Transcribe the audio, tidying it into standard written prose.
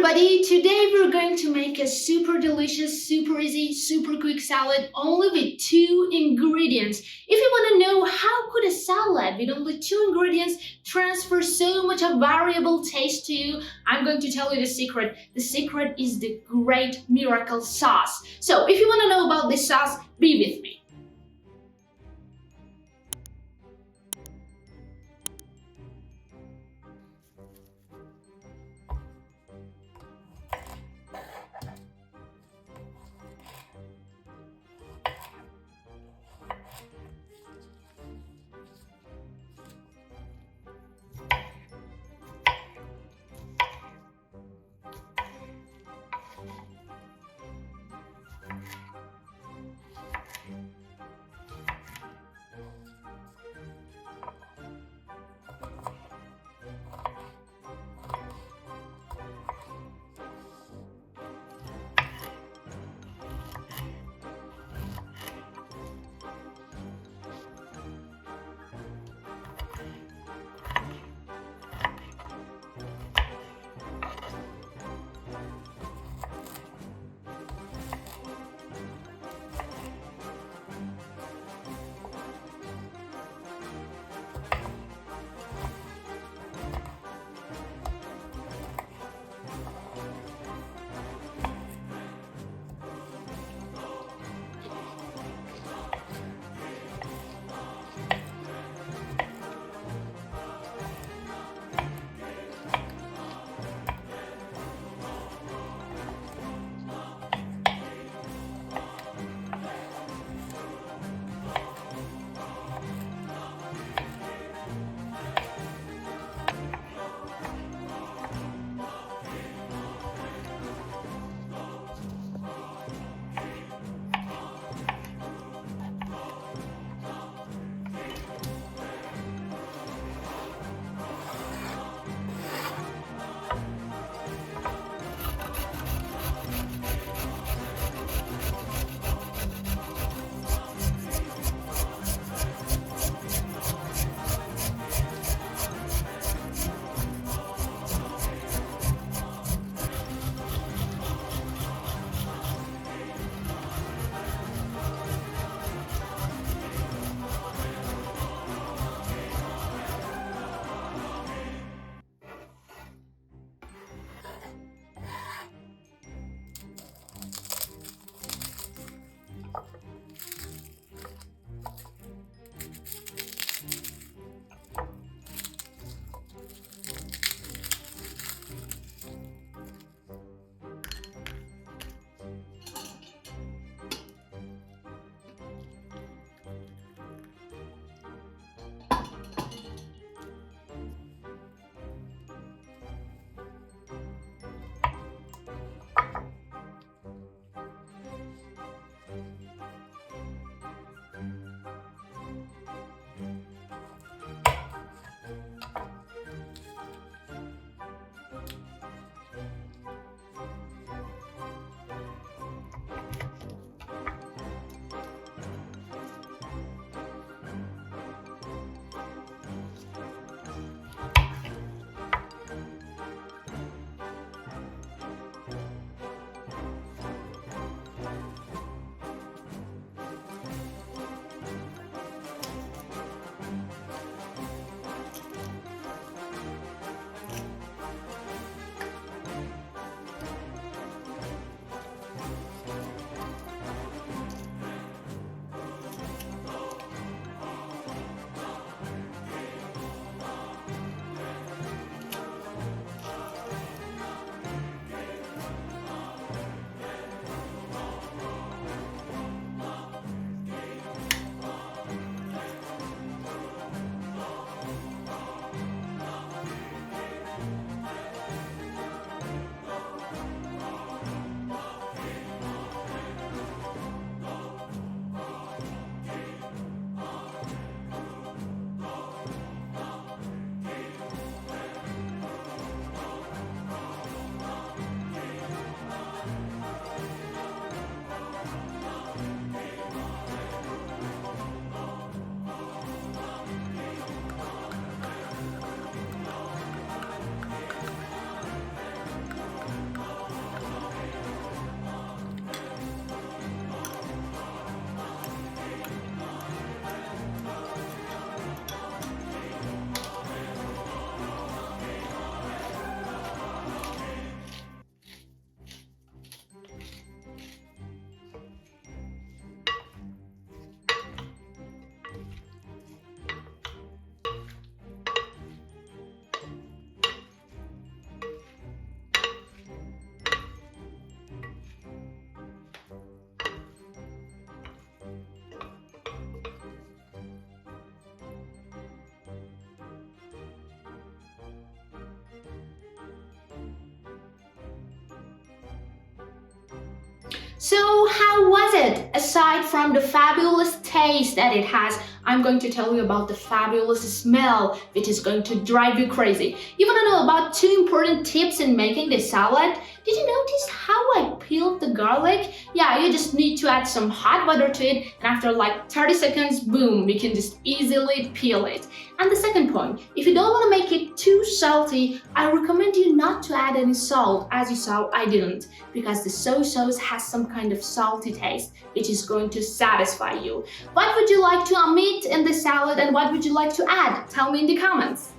everybody! Today we're going to make a super delicious, super easy, super quick salad only with 2 ingredients. If you want to know how could a salad with only 2 ingredients transfer so much of variable taste to you, I'm going to tell you the secret. The secret is the great miracle sauce. So if you want to know about this sauce, be with me. So, how was it? Aside from the fabulous taste that it has, I'm going to tell you about the fabulous smell, which is going to drive you crazy. You want to know about two important tips in making this salad? Did you notice how I peeled the garlic? Yeah, you just need to add some hot water to it, and after like 30 seconds, boom, you can just easily peel it. And the second point, if you don't want to make it too salty, I recommend you not to add any salt. As you saw, I didn't, because the soy sauce has some kind of salty taste, which is going to satisfy you. What would you like to omit in the salad, and what would you like to add? Tell me in the comments.